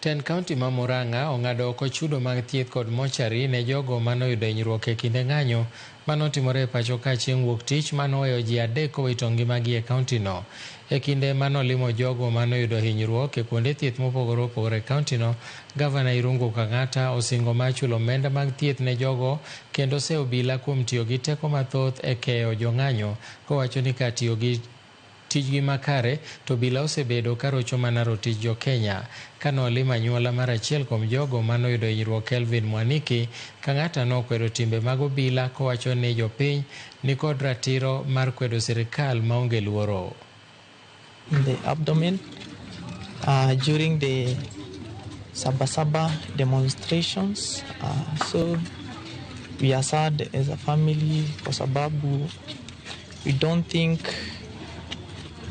Ten kaonti ma Murang'a ong'ado oko chudo mag thieth kod mochari ne jogo manoyudo hinyruok e kinde ng'anyo manotimore e pacho ka chieng' wuok tich manoweyo ji 3 kowito ngimagi e kaontino. E kinde manolimo jogo manoyudo hinyruok e kuonde thieth mopogore opogore e kaontino, Gavana Irungu Kang'ata osingo mar chulo omenda mag thieth ne jogo kendo seyo obila kuom tiyo gi teko mathoth e keyo jong'anyo, kowacho ni ka tiyo gi tijgi makare to obila osebedo karocho mana rotich jo-Kenya. Kanolimo anyuola mar achiel kuom jogo manoyudo hinyruok, Kelvin Mwaniki, Kang'ata nokwedo timbe mag obila kowacho ni jopiny nikod ratiro mar kwedo sirikal maonge luoro. In the abdomen during the Saba Saba demonstrations. So we are sad as a family kwa sababu we don't think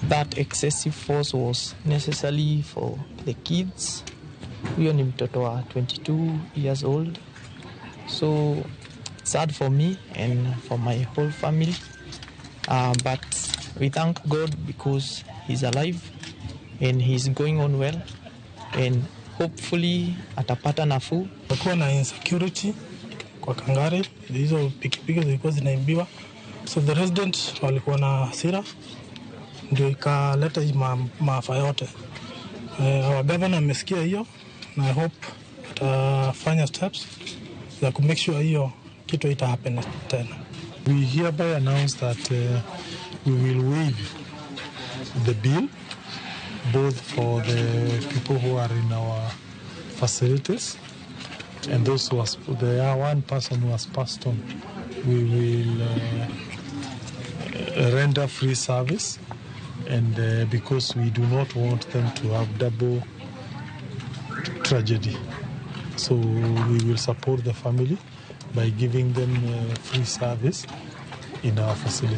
that excessive force was necessary for the kids. Huyo ni mtoto wa 22 years old. So sad for me and for my whole family. But we thank God because he's alive and he's going on well, and hopefully atapata nafuu. Kulikuwa na insecurity kwa Kangare, hizo pikipiki zilikuwa zinaibiwa, so the residents walikuwa na hasira, ndio ikaleta maafa yote. Our governor amesikia hiyo na I hope atafanya steps za ku make sure hiyo kitu ita happen tena. We hereby announce that we will waive the bill both for the people who are in our facilities and those who there are one person who has passed on. We will render free service, and because we do not want them to have double tragedy, so we will support the family by giving them free service in our facility.